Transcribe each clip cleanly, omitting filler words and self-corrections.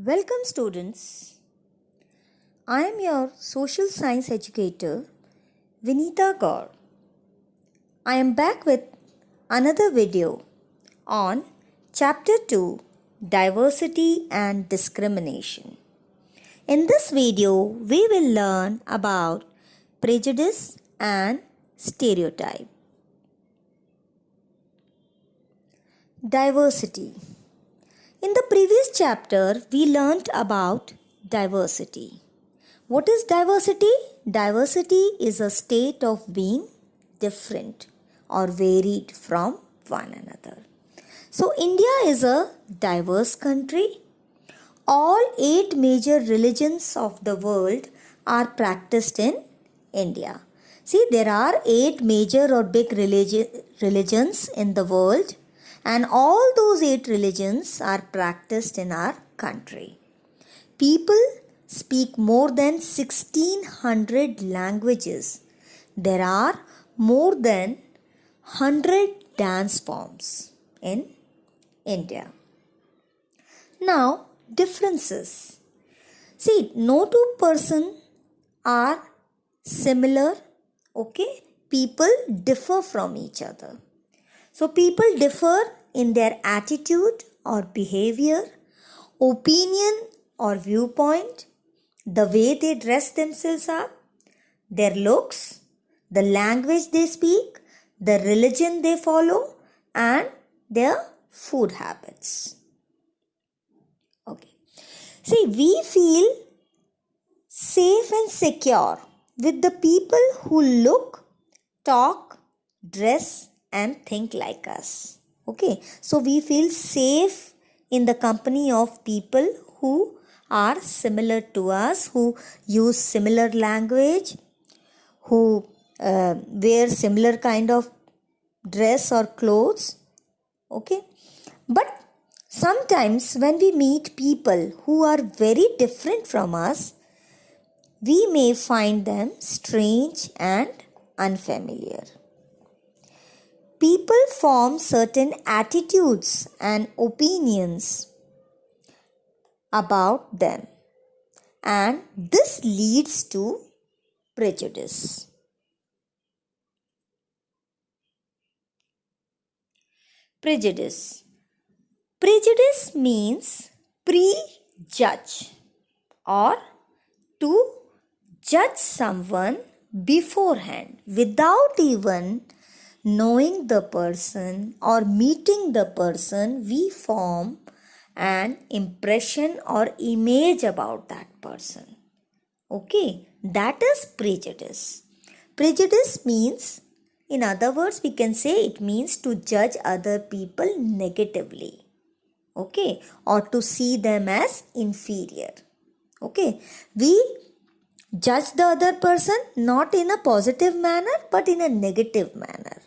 Welcome students. I am your social science educator Vinita Gaur. I am back with another video on chapter 2 Diversity and Discrimination. In this video we will learn about prejudice and stereotype. Diversity. In the previous chapter, we learnt about diversity. What is diversity? Diversity is a state of being different or varied from one another. So, India is a diverse country. All 8 major religions of the world are practiced in India. See, there are 8 major or big religions in the world. And all those 8 religions are practiced in our country. People speak more than 1600 languages. There are more than 100 dance forms in India. Now, differences. See, no two persons are similar. Okay? People differ from each other. So, people differ in their attitude or behavior, opinion or viewpoint, the way they dress themselves up, their looks, the language they speak, the religion they follow, and their food habits. Okay. See, we feel safe and secure with the people who look, talk, dress, and think like us. Okay, so we feel safe in the company of people who are similar to us, who use similar language, who wear similar kind of dress or clothes. Okay, but sometimes when we meet people who are very different from us, we may find them strange and unfamiliar. People form certain attitudes and opinions about them, and this leads to prejudice. Prejudice. Prejudice means prejudge or to judge someone beforehand without even knowing the person or meeting the person. We form an impression or image about that person. Okay, that is prejudice. Prejudice means, in other words, we can say it means to judge other people negatively. Okay, or to see them as inferior. Okay, we judge the other person not in a positive manner but in a negative manner,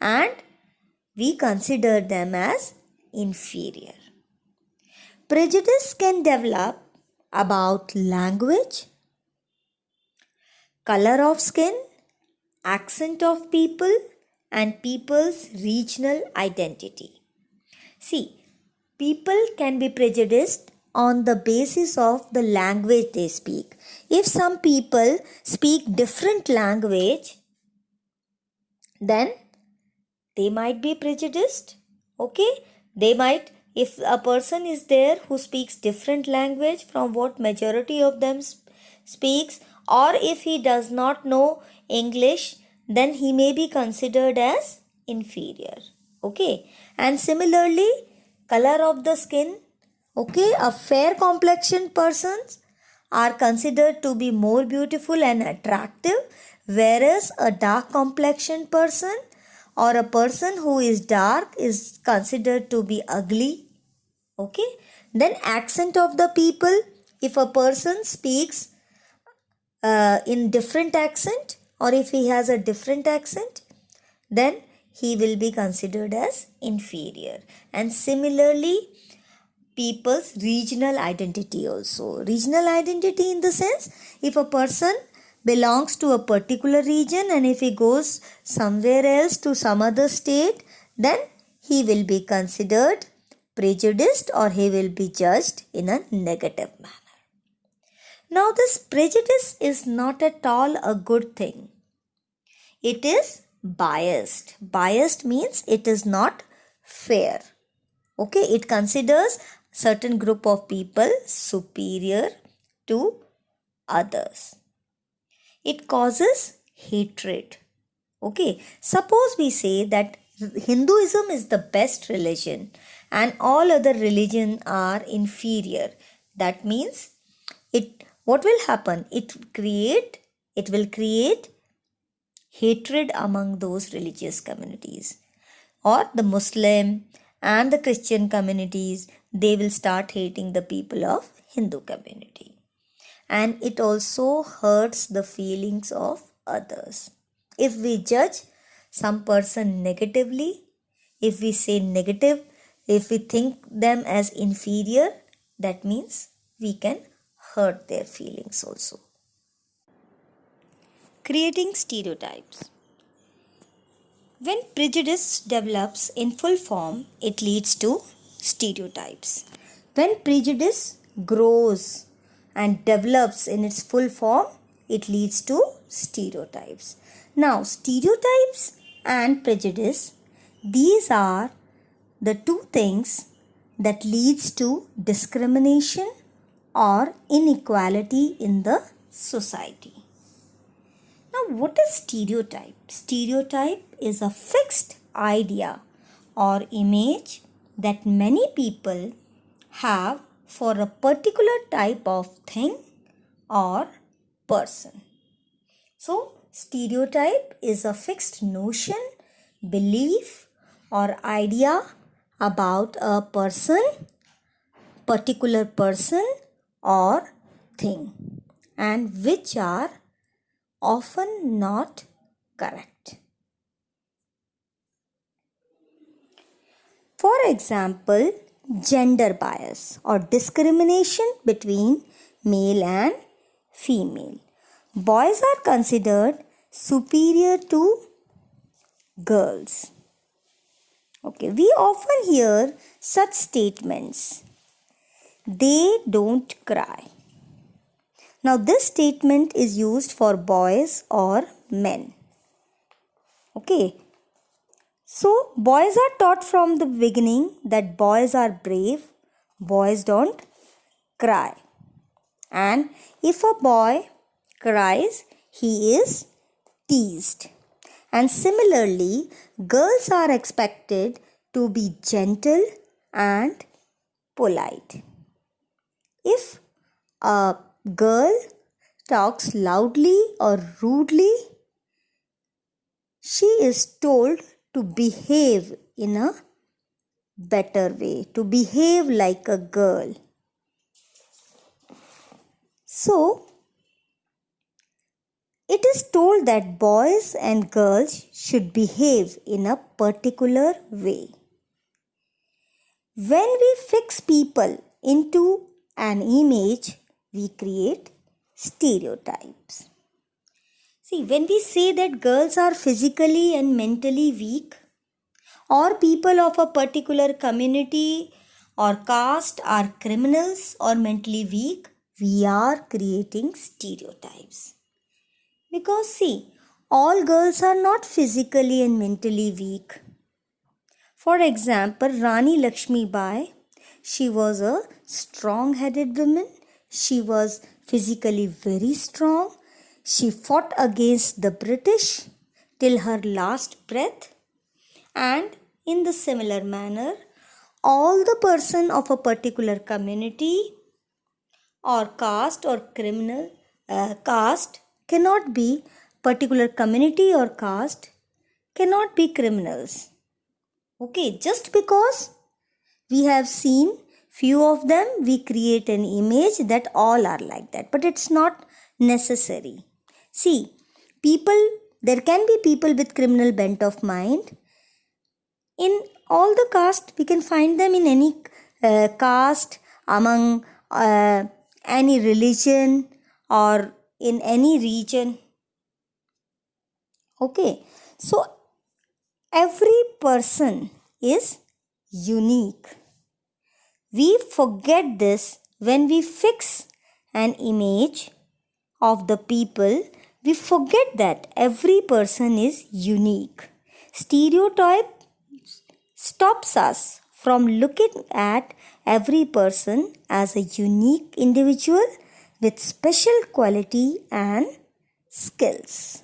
and we consider them as inferior. Prejudice can develop about language, color of skin, accent of people, and people's regional identity. See, people can be prejudiced on the basis of the language they speak. If some people speak different language, then they might be prejudiced. Okay, they might, if a person is there who speaks different language from what majority of them speaks, or if he does not know English, then he may be considered as inferior. Okay, and similarly, color of the skin. Okay, a fair complexion persons are considered to be more beautiful and attractive, whereas a dark complexion person or a person who is dark is considered to be ugly. Okay, then accent of the people. If a person speaks in different accent, or if he has a different accent, then he will be considered as inferior. And similarly, people's regional identity also. Regional identity in the sense, if a person belongs to a particular region and if he goes somewhere else to some other state, then he will be considered prejudiced or he will be judged in a negative manner. Now, this prejudice is not at all a good thing. It is biased. Biased means it is not fair. Okay, it considers certain group of people superior to others. It causes hatred. Okay, suppose we say that Hinduism is the best religion and all other religions are inferior. That means what will happen? It will create hatred among those religious communities. Or the Muslim and the Christian communities, they will start hating the people of Hindu community. And it also hurts the feelings of others. If we judge some person negatively, if we say negative, if we think them as inferior, that means we can hurt their feelings also. Creating stereotypes. When prejudice develops in full form, it leads to stereotypes. When prejudice grows and develops in its full form, it leads to stereotypes. Now, stereotypes and prejudice, these are the two things that leads to discrimination or inequality in the society. Now, what is stereotype? Stereotype is a fixed idea or image that many people have for a particular type of thing or person. So, stereotype is a fixed notion, belief, or idea about a person, particular person, or thing, and which are often not correct. For example, gender bias or discrimination between male and female. Boys are considered superior to girls. Okay, we often hear such statements. They don't cry. Now, this statement is used for boys or men. Okay. So, boys are taught from the beginning that boys are brave, boys don't cry. And if a boy cries, he is teased. And similarly, girls are expected to be gentle and polite. If a girl talks loudly or rudely, she is told to behave in a better way, to behave like a girl. So, it is told that boys and girls should behave in a particular way. When we fix people into an image, we create stereotypes. See, when we say that girls are physically and mentally weak, or people of a particular community or caste are criminals or mentally weak, we are creating stereotypes. Because see, all girls are not physically and mentally weak. For example, Rani Lakshmi Bai, she was a strong-headed woman. She was physically very strong. She fought against the British till her last breath. And in the similar manner, all the person of a particular community or caste or criminal caste cannot be, particular community or caste cannot be criminals. Okay, just because we have seen few of them, we create an image that all are like that. But it's not necessary. See, there can be people with criminal bent of mind. In all the caste, we can find them in any caste, among any religion or in any region. Okay, so every person is unique. We forget this when we fix an image of the people. We forget that every person is unique. Stereotype stops us from looking at every person as a unique individual with special quality and skills.